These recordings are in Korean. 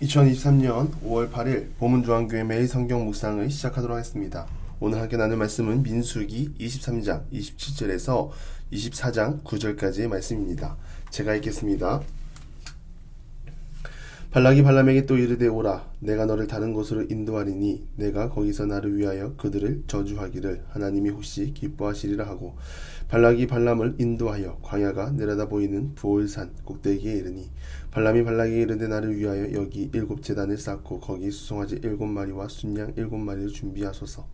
2023년 5월 8일 보문중앙교회 매일 성경 묵상을 시작하도록 하겠습니다. 오늘 함께 나눌 말씀은 민수기 23장 27절에서 24장 9절까지의 말씀입니다. 제가 읽겠습니다. 발락이 발람에게 또 이르되 오라 내가 너를 다른 곳으로 인도하리니 내가 거기서 나를 위하여 그들을 저주하기를 하나님이 혹시 기뻐하시리라 하고 발락이 발람을 인도하여 광야가 내려다 보이는 부올산 꼭대기에 이르니 발람이 발락에게 이르되 나를 위하여 여기 7 제단을 쌓고 거기 수송아지 7마리와 순양 7마리를 준비하소서.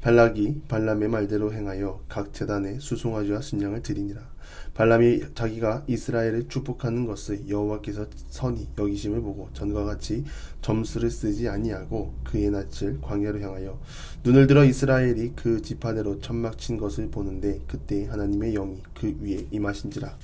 발락이 발람의 말대로 행하여 각 제단에 수송아지와 순양을 드리니라. 발람이 자기가 이스라엘을 축복하는 것을 여호와께서 선히 여기심을 보고 전과 같이 점수를 쓰지 아니하고 그의 낯을 광야로 향하여 눈을 들어 이스라엘이 그 지파대로 천막 친 것을 보는데 그때 하나님의 영이 그 위에 임하신지라.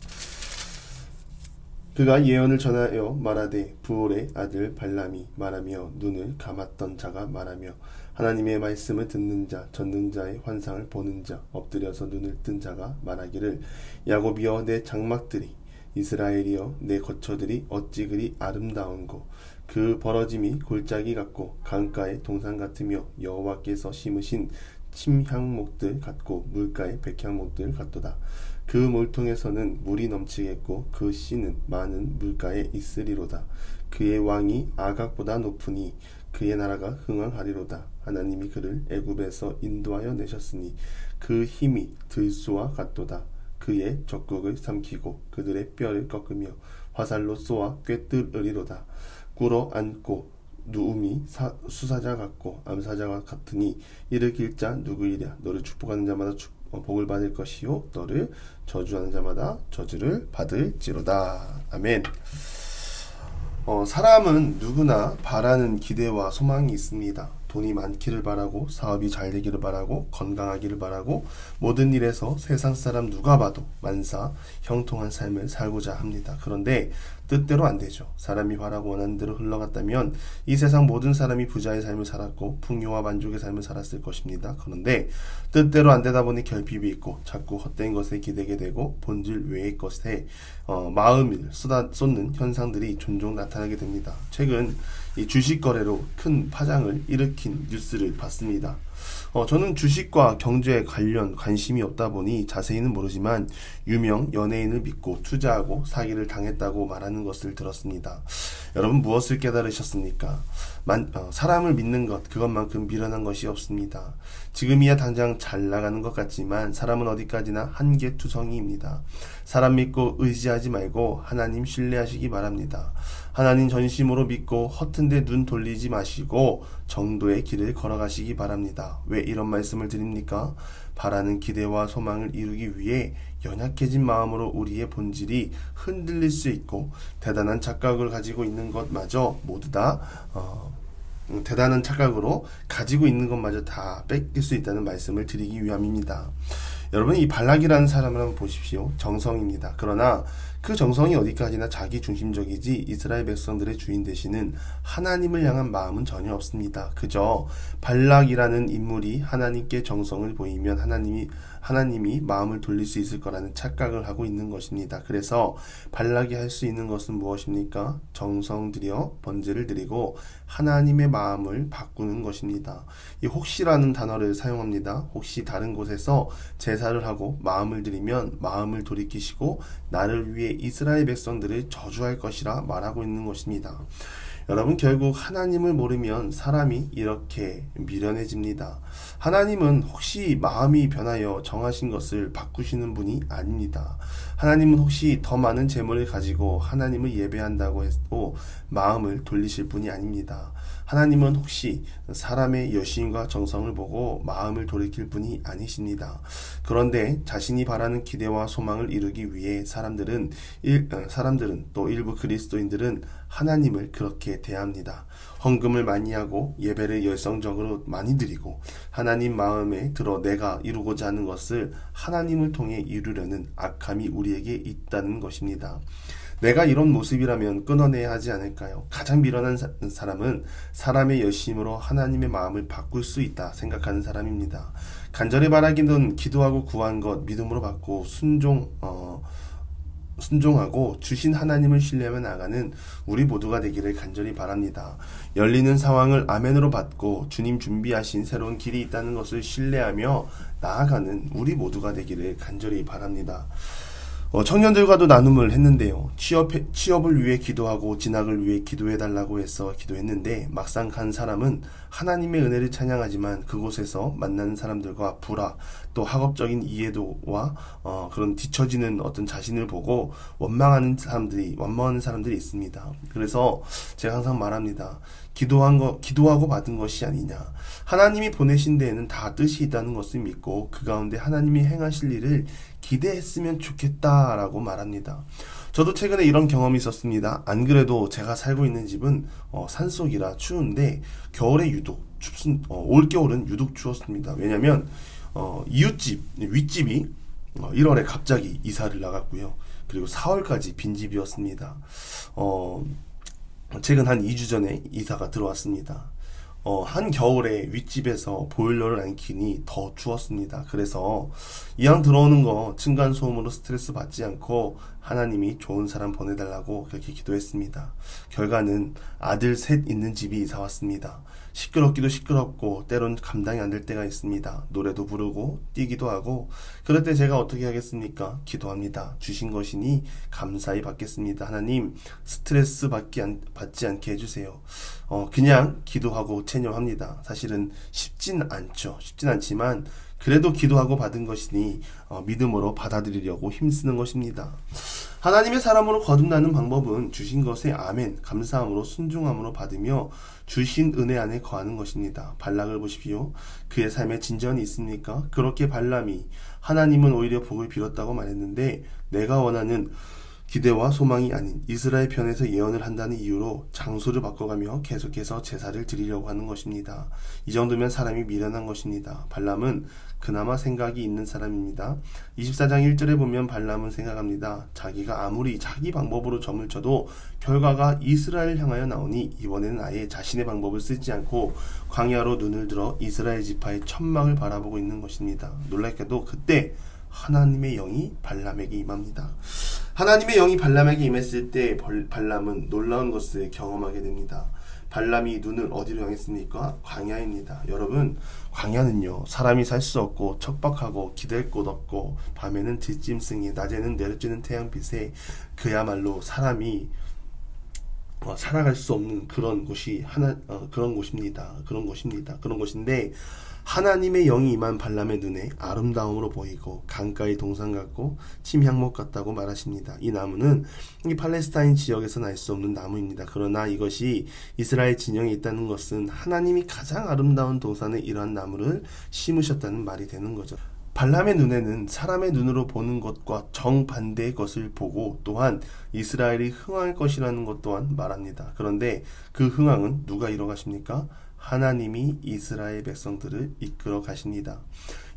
그가 예언을 전하여 말하되 부올의 아들 발람이 말하며 눈을 감았던 자가 말하며 하나님의 말씀을 듣는 자 듣는 자의 환상을 보는 자 엎드려서 눈을 뜬 자가 말하기를 야곱이여 내 장막들이 이스라엘이여 내 거처들이 어찌 그리 아름다운고 그 벌어짐이 골짜기 같고 강가의 동산 같으며 여호와께서 심으신 침향목들 같고 물가의 백향목들 같도다. 그 물통에서는 물이 넘치겠고 그 씨는 많은 물가에 있으리로다. 그의 왕이 아각보다 높으니 그의 나라가 흥왕하리로다. 하나님이 그를 애굽에서 인도하여 내셨으니 그 힘이 들소와 같도다. 그의 적국을 삼키고 그들의 뼈를 꺾으며 화살로 쏘아 꿰뚫으리로다. 꿇어 앉고 누움이 수사자 같고 암사자와 같으니 이를 길자 누구이랴. 너를 축복하는 자마다 복을 받을 것이요 너를 저주하는 자마다 저주를 받을지로다. 아멘. 사람은 누구나 바라는 기대와 소망이 있습니다. 돈이 많기를 바라고 사업이 잘 되기를 바라고 건강하기를 바라고 모든 일에서 세상 사람 누가 봐도 만사 형통한 삶을 살고자 합니다. 그런데 뜻대로 안 되죠. 사람이 바라고 원하는 대로 흘러갔다면 이 세상 모든 사람이 부자의 삶을 살았고 풍요와 만족의 삶을 살았을 것입니다. 그런데 뜻대로 안 되다 보니 결핍이 있고 자꾸 헛된 것에 기대게 되고 본질 외의 것에 마음을 쏟는 현상들이 종종 나타나게 됩니다. 최근 이 주식 거래로 큰 파장을 일으킨 뉴스를 봤습니다. 저는 주식과 경제에 관심이 없다 보니 자세히는 모르지만 유명 연예인을 믿고 투자하고 사기를 당했다고 말하는 것을 들었습니다. 여러분 무엇을 깨달으셨습니까? 사람을 믿는 것 그것만큼 미련한 것이 없습니다. 지금이야 당장 잘 나가는 것 같지만 사람은 어디까지나 한계투성이입니다. 사람 믿고 의지하지 말고 하나님 신뢰하시기 바랍니다. 하나님 전심으로 믿고 허튼데 눈 돌리지 마시고 정도의 길을 걸어가시기 바랍니다. 왜 이런 말씀을 드립니까? 바라는 기대와 소망을 이루기 위해 연약해진 마음으로 우리의 본질이 흔들릴 수 있고 대단한 착각을 가지고 있는 것마저 모두 다 대단한 착각으로 가지고 있는 것마저 다 뺏길 수 있다는 말씀을 드리기 위함입니다. 여러분 이 발락이라는 사람을 한번 보십시오. 정성입니다. 그러나 그 정성이 어디까지나 자기 중심적이지 이스라엘 백성들의 주인 되시는 하나님을 향한 마음은 전혀 없습니다. 그저 발락이라는 인물이 하나님께 정성을 보이면 하나님이 마음을 돌릴 수 있을 거라는 착각을 하고 있는 것입니다. 그래서 발락이 할 수 있는 것은 무엇입니까? 정성 들여 번제를 드리고 하나님의 마음을 바꾸는 것입니다. 이 혹시라는 단어를 사용합니다. 혹시 다른 곳에서 제사를 하고 마음을 드리면 마음을 돌이키시고 나를 위해 이스라엘 백성들을 저주할 것이라 말하고 있는 것입니다. 여러분 결국 하나님을 모르면 사람이 이렇게 미련해집니다. 하나님은 혹시 마음이 변하여 정하신 것을 바꾸시는 분이 아닙니다. 하나님은 혹시 더 많은 재물을 가지고 하나님을 예배한다고 해도 마음을 돌리실 분이 아닙니다. 하나님은 혹시 사람의 여신과 정성을 보고 마음을 돌이킬 분이 아니십니다. 그런데 자신이 바라는 기대와 소망을 이루기 위해 사람들은 또 일부 그리스도인들은 하나님을 그렇게 대합니다. 헌금을 많이 하고 예배를 열성적으로 많이 드리고 하나님 마음에 들어 내가 이루고자 하는 것을 하나님을 통해 이루려는 악함이 우리에게 있다는 것입니다. 내가 이런 모습이라면 끊어내야 하지 않을까요? 가장 미련한 사람은 사람의 열심으로 하나님의 마음을 바꿀 수 있다 생각하는 사람입니다. 간절히 바라기는 기도하고 구한 것 믿음으로 받고 순종하고 주신 하나님을 신뢰하며 나가는 우리 모두가 되기를 간절히 바랍니다. 열리는 상황을 아멘으로 받고 주님 준비하신 새로운 길이 있다는 것을 신뢰하며 나아가는 우리 모두가 되기를 간절히 바랍니다. 청년들과도 나눔을 했는데요. 취업을 위해 기도하고 진학을 위해 기도해달라고 해서 기도했는데 막상 간 사람은 하나님의 은혜를 찬양하지만 그곳에서 만나는 사람들과 불화, 또 학업적인 이해도와 그런 뒤처지는 어떤 자신을 보고 원망하는 사람들이 있습니다. 그래서 제가 항상 말합니다. 기도하고 받은 것이 아니냐. 하나님이 보내신 데에는 다 뜻이 있다는 것을 믿고 그 가운데 하나님이 행하실 일을 기대했으면 좋겠다라고 말합니다. 저도 최근에 이런 경험이 있었습니다. 안 그래도 제가 살고 있는 집은 산속이라 추운데 겨울에 유독 올겨울은 유독 추웠습니다. 왜냐면 이웃집 윗집이 1월에 갑자기 이사를 나갔고요. 그리고 4월까지 빈집이었습니다. 최근 한 2주 전에 이사가 들어왔습니다. 한겨울에 윗집에서 보일러를 안 켜니 더 추웠습니다. 그래서 이왕 들어오는 거 층간소음으로 스트레스 받지 않고 하나님이 좋은 사람 보내달라고 그렇게 기도했습니다. 결과는 아들 셋 있는 집이 이사 왔습니다. 시끄럽기도 시끄럽고 때론 감당이 안 될 때가 있습니다. 노래도 부르고 뛰기도 하고 그럴 때 제가 어떻게 하겠습니까? 기도합니다. 주신 것이니 감사히 받겠습니다. 하나님 스트레스 받지 않게 해주세요. 그냥 기도하고 체념합니다. 사실은 쉽진 않죠. 쉽진 않지만 그래도 기도하고 받은 것이니 믿음으로 받아들이려고 힘쓰는 것입니다. 하나님의 사람으로 거듭나는 방법은 주신 것에 아멘, 감사함으로 순종함으로 받으며 주신 은혜 안에 거하는 것입니다. 발락을 보십시오. 그의 삶에 진전이 있습니까? 그렇게 발람이 하나님은 오히려 복을 빌었다고 말했는데 내가 원하는 기대와 소망이 아닌 이스라엘 편에서 예언을 한다는 이유로 장소를 바꿔가며 계속해서 제사를 드리려고 하는 것입니다. 이 정도면 사람이 미련한 것입니다. 발람은 그나마 생각이 있는 사람입니다. 24장 1절에 보면 발람은 생각합니다. 자기가 아무리 자기 방법으로 점을 쳐도 결과가 이스라엘을 향하여 나오니 이번에는 아예 자신의 방법을 쓰지 않고 광야로 눈을 들어 이스라엘 지파의 천막을 바라보고 있는 것입니다. 놀랍게도 그때 하나님의 영이 발람에게 임합니다. 하나님의 영이 발람에게 임했을 때 발람은 놀라운 것을 경험하게 됩니다. 발람이 눈을 어디로 향했습니까? 광야입니다. 여러분, 광야는요 사람이 살 수 없고 척박하고 기댈 곳 없고 밤에는 들짐승이 낮에는 내려지는 태양빛에 그야말로 사람이 살아갈 수 없는 그런 곳입니다. 그런 곳인데 하나님의 영이 임한 발람의 눈에 아름다움으로 보이고 강가의 동산 같고 침향목 같다고 말하십니다. 이 나무는 이 팔레스타인 지역에서 날 수 없는 나무입니다. 그러나 이것이 이스라엘 진영에 있다는 것은 하나님이 가장 아름다운 동산에 이러한 나무를 심으셨다는 말이 되는 거죠. 발람의 눈에는 사람의 눈으로 보는 것과 정반대의 것을 보고 또한 이스라엘이 흥할 것이라는 것 또한 말합니다. 그런데 그 흥황은 누가 이뤄가십니까? 하나님이 이스라엘 백성들을 이끌어 가십니다.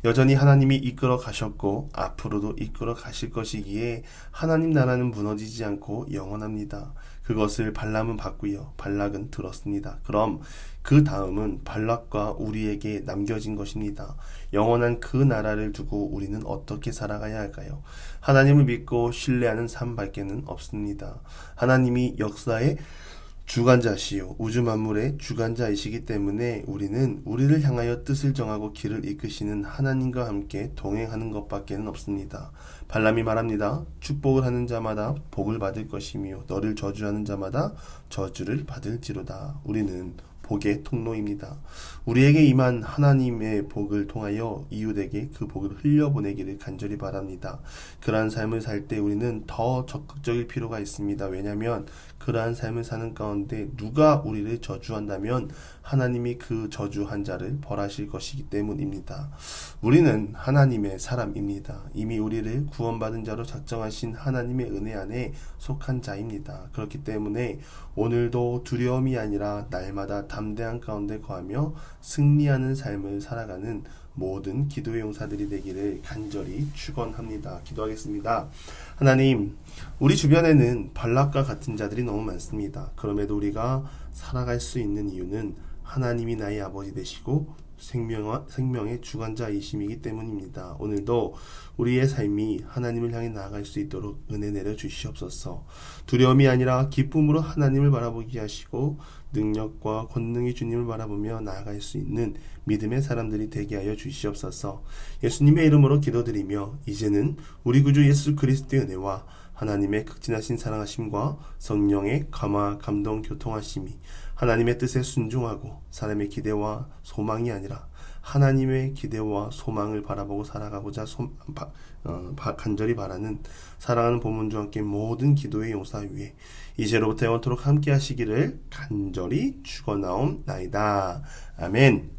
여전히 하나님이 이끌어 가셨고 앞으로도 이끌어 가실 것이기에 하나님 나라는 무너지지 않고 영원합니다. 그것을 발람은 봤고요. 발락은 들었습니다. 그럼 그 다음은 발락과 우리에게 남겨진 것입니다. 영원한 그 나라를 두고 우리는 어떻게 살아가야 할까요? 하나님을 믿고 신뢰하는 삶밖에는 없습니다. 하나님이 역사의 주관자시요 우주 만물의 주관자이시기 때문에 우리는 우리를 향하여 뜻을 정하고 길을 이끄시는 하나님과 함께 동행하는 것밖에는 없습니다. 발람이 말합니다. 축복을 하는 자마다 복을 받을 것이며 너를 저주하는 자마다 저주를 받을지로다. 우리는 복의 통로입니다. 우리에게 임한 하나님의 복을 통하여 이웃에게 그 복을 흘려보내기를 간절히 바랍니다. 그러한 삶을 살 때 우리는 더 적극적일 필요가 있습니다. 왜냐하면 그러한 삶을 사는 가운데 누가 우리를 저주한다면 하나님이 그 저주한 자를 벌하실 것이기 때문입니다. 우리는 하나님의 사람입니다. 이미 우리를 구원받은 자로 작정하신 하나님의 은혜 안에 속한 자입니다. 그렇기 때문에 오늘도 두려움이 아니라 날마다 담대한 가운데 거하며 승리하는 삶을 살아가는 모든 기도의 용사들이 되기를 간절히 축원합니다. 기도하겠습니다. 하나님, 우리 주변에는 발락과 같은 자들이 너무 많습니다. 그럼에도 우리가 살아갈 수 있는 이유는 하나님이 나의 아버지 되시고 생명의 주관자이심이기 때문입니다. 오늘도 우리의 삶이 하나님을 향해 나아갈 수 있도록 은혜 내려 주시옵소서. 두려움이 아니라 기쁨으로 하나님을 바라보게 하시고 능력과 권능의 주님을 바라보며 나아갈 수 있는 믿음의 사람들이 되게 하여 주시옵소서. 예수님의 이름으로 기도드리며 이제는 우리 구주 예수 그리스도의 은혜와 하나님의 극진하신 사랑하심과 성령의 감화 감동 교통하심이 하나님의 뜻에 순종하고 사람의 기대와 소망이 아니라 하나님의 기대와 소망을 바라보고 살아가고자 간절히 바라는 사랑하는 보문주와 함께 모든 기도의 용사 위에 이제로부터 영원토록 함께 하시기를 간절히 축원하옵나이다. 아멘.